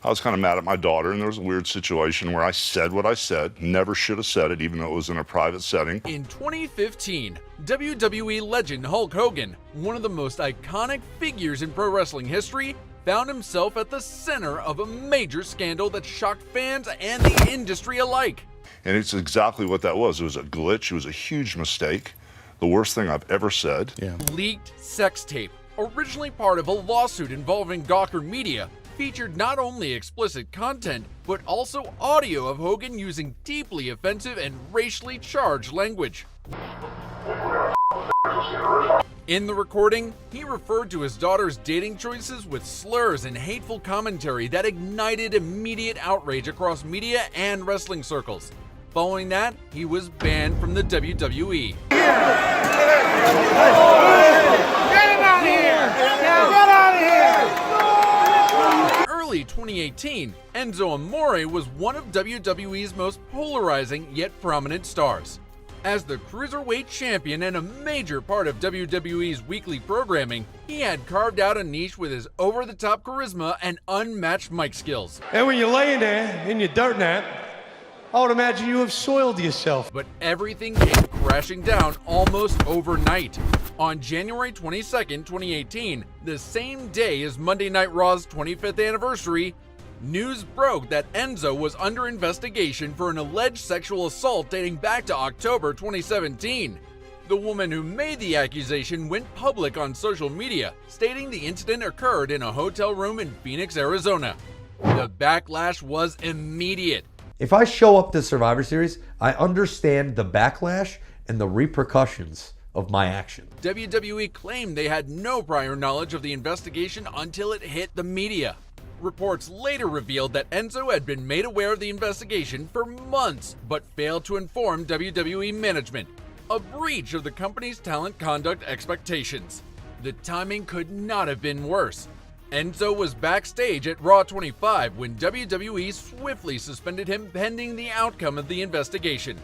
I was kind of mad at my daughter, and there was a weird situation where I said what I said, never should have said it, even though it was in a private setting. In 2015, WWE legend Hulk Hogan, one of the most iconic figures in pro wrestling history, found himself at the center of a major scandal that shocked fans and the industry alike. And it's exactly what that was. It was a glitch. It was a huge mistake. The worst thing I've ever said. Yeah. Leaked sex tape, originally part of a lawsuit involving Gawker Media, featured not only explicit content, but also audio of Hogan using deeply offensive and racially charged language. In the recording, he referred to his daughter's dating choices with slurs and hateful commentary that ignited immediate outrage across media and wrestling circles. Following that, he was banned from the WWE. Get him out of here! Get out of here! Early 2018, Enzo Amore was one of WWE's most polarizing yet prominent stars. As the Cruiserweight champion and a major part of WWE's weekly programming, he had carved out a niche with his over-the-top charisma and unmatched mic skills. And when you're laying there in your dirt nap, I would imagine you have soiled yourself. But everything came crashing down almost overnight. On January 22nd, 2018, the same day as Monday Night Raw's 25th anniversary, news broke that Enzo was under investigation for an alleged sexual assault dating back to October 2017. The woman who made the accusation went public on social media, stating the incident occurred in a hotel room in Phoenix, Arizona. The backlash was immediate. If I show up to Survivor Series, I understand the backlash and the repercussions of my action. WWE claimed they had no prior knowledge of the investigation until it hit the media. Reports later revealed that Enzo had been made aware of the investigation for months, but failed to inform WWE management, a breach of the company's talent conduct expectations. The timing could not have been worse. Enzo was backstage at Raw 25 when WWE swiftly suspended him pending the outcome of the investigation.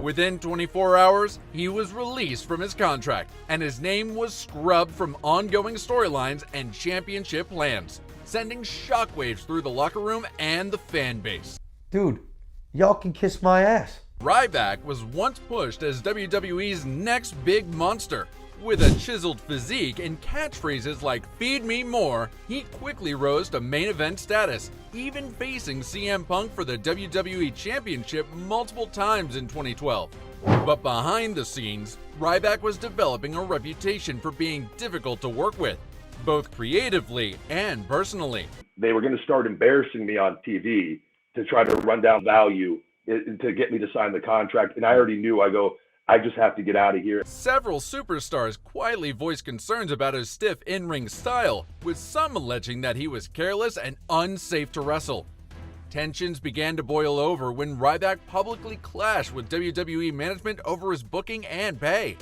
Within 24 hours, he was released from his contract, and his name was scrubbed from ongoing storylines and championship plans, sending shockwaves through the locker room and the fan base. Dude, y'all can kiss my ass. Ryback was once pushed as WWE's next big monster. With a chiseled physique and catchphrases like "Feed me more," he quickly rose to main event status, even facing CM Punk for the WWE Championship multiple times in 2012. But behind the scenes, Ryback was developing a reputation for being difficult to work with, both creatively and personally. They were going to start embarrassing me on TV to try to run down value to get me to sign the contract. And I already knew, I just have to get out of here. Several superstars quietly voiced concerns about his stiff in-ring style, with some alleging that he was careless and unsafe to wrestle. Tensions began to boil over when Ryback publicly clashed with WWE management over his booking and pay.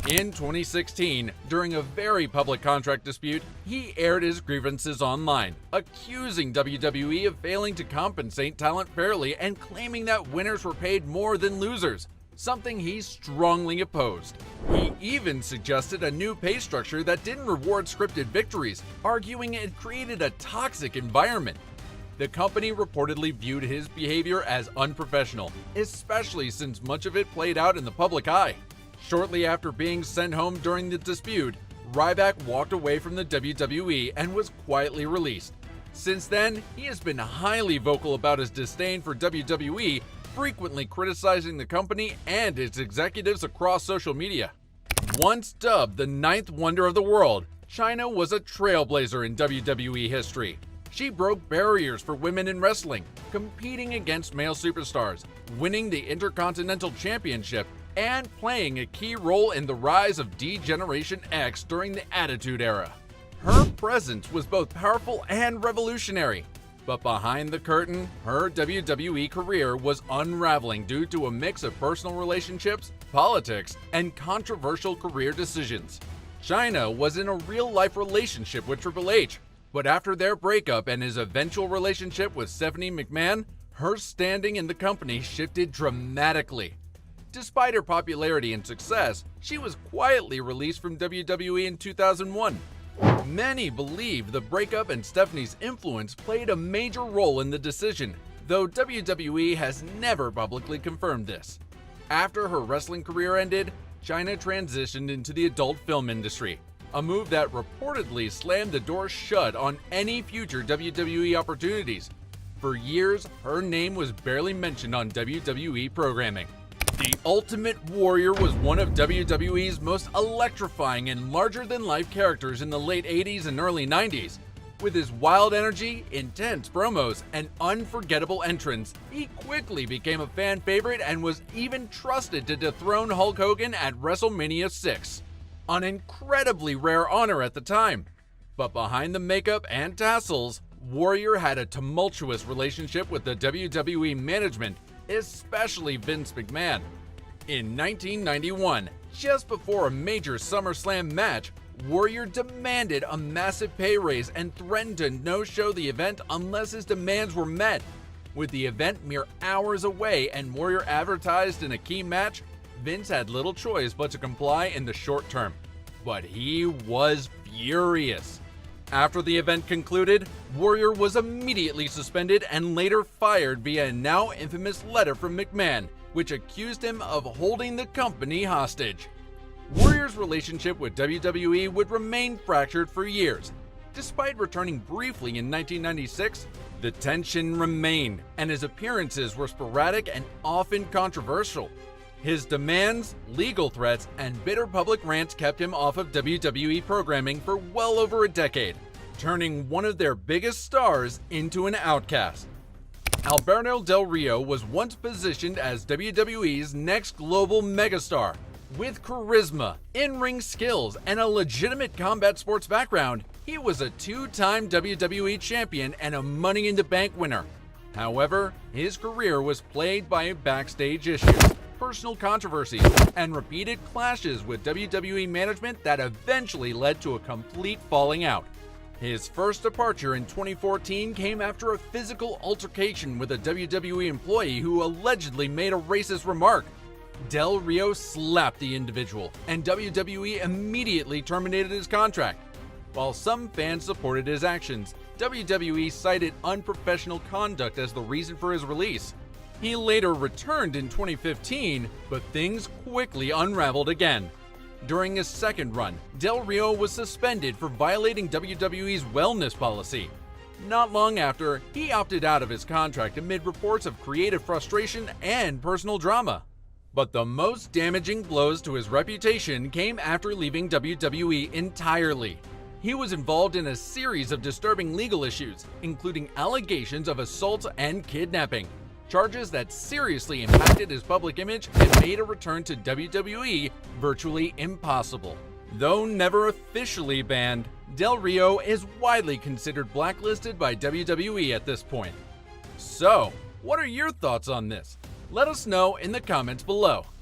In 2016, during a very public contract dispute, he aired his grievances online, accusing WWE of failing to compensate talent fairly and claiming that winners were paid more than losers, something he strongly opposed. He even suggested a new pay structure that didn't reward scripted victories, arguing it created a toxic environment. The company reportedly viewed his behavior as unprofessional, especially since much of it played out in the public eye. Shortly after being sent home during the dispute, Ryback walked away from the WWE and was quietly released. Since then, he has been highly vocal about his disdain for WWE, frequently criticizing the company and its executives across social media. Once dubbed the ninth wonder of the world, Chyna was a trailblazer in WWE history. She broke barriers for women in wrestling, competing against male superstars, winning the Intercontinental Championship, and playing a key role in the rise of D-Generation X during the Attitude Era. Her presence was both powerful and revolutionary. But behind the curtain, her WWE career was unraveling due to a mix of personal relationships, politics, and controversial career decisions. Chyna was in a real-life relationship with Triple H, but after their breakup and his eventual relationship with Stephanie McMahon, her standing in the company shifted dramatically. Despite her popularity and success, she was quietly released from WWE in 2001. Many believe the breakup and Stephanie's influence played a major role in the decision, though WWE has never publicly confirmed this. After her wrestling career ended, Chyna transitioned into the adult film industry, a move that reportedly slammed the door shut on any future WWE opportunities. For years, her name was barely mentioned on WWE programming. The Ultimate Warrior was one of WWE's most electrifying and larger-than-life characters in the late 80s and early 90s. With his wild energy, intense promos, and unforgettable entrance, he quickly became a fan favorite and was even trusted to dethrone Hulk Hogan at WrestleMania 6. An incredibly rare honor at the time. But behind the makeup and tassels, Warrior had a tumultuous relationship with the WWE management, especially Vince McMahon. In 1991, just before a major SummerSlam match, Warrior demanded a massive pay raise and threatened to no-show the event unless his demands were met. With the event mere hours away and Warrior advertised in a key match, Vince had little choice but to comply in the short term. But he was furious. After the event concluded, Warrior was immediately suspended and later fired via a now infamous letter from McMahon, which accused him of holding the company hostage. Warrior's relationship with WWE would remain fractured for years. Despite returning briefly in 1996, the tension remained, and his appearances were sporadic and often controversial. His demands, legal threats, and bitter public rants kept him off of WWE programming for well over a decade, turning one of their biggest stars into an outcast. Alberto Del Rio was once positioned as WWE's next global megastar. With charisma, in-ring skills, and a legitimate combat sports background, he was a two-time WWE champion and a Money in the Bank winner. However, his career was plagued by backstage issues, personal controversies, and repeated clashes with WWE management that eventually led to a complete falling out. His first departure in 2014 came after a physical altercation with a WWE employee who allegedly made a racist remark. Del Rio slapped the individual, and WWE immediately terminated his contract. While some fans supported his actions, WWE cited unprofessional conduct as the reason for his release. He later returned in 2015, but things quickly unraveled again. During his second run, Del Rio was suspended for violating WWE's wellness policy. Not long after, he opted out of his contract amid reports of creative frustration and personal drama. But the most damaging blows to his reputation came after leaving WWE entirely. He was involved in a series of disturbing legal issues, including allegations of assault and kidnapping, charges that seriously impacted his public image and made a return to WWE virtually impossible. Though never officially banned, Del Rio is widely considered blacklisted by WWE at this point. So, what are your thoughts on this? Let us know in the comments below.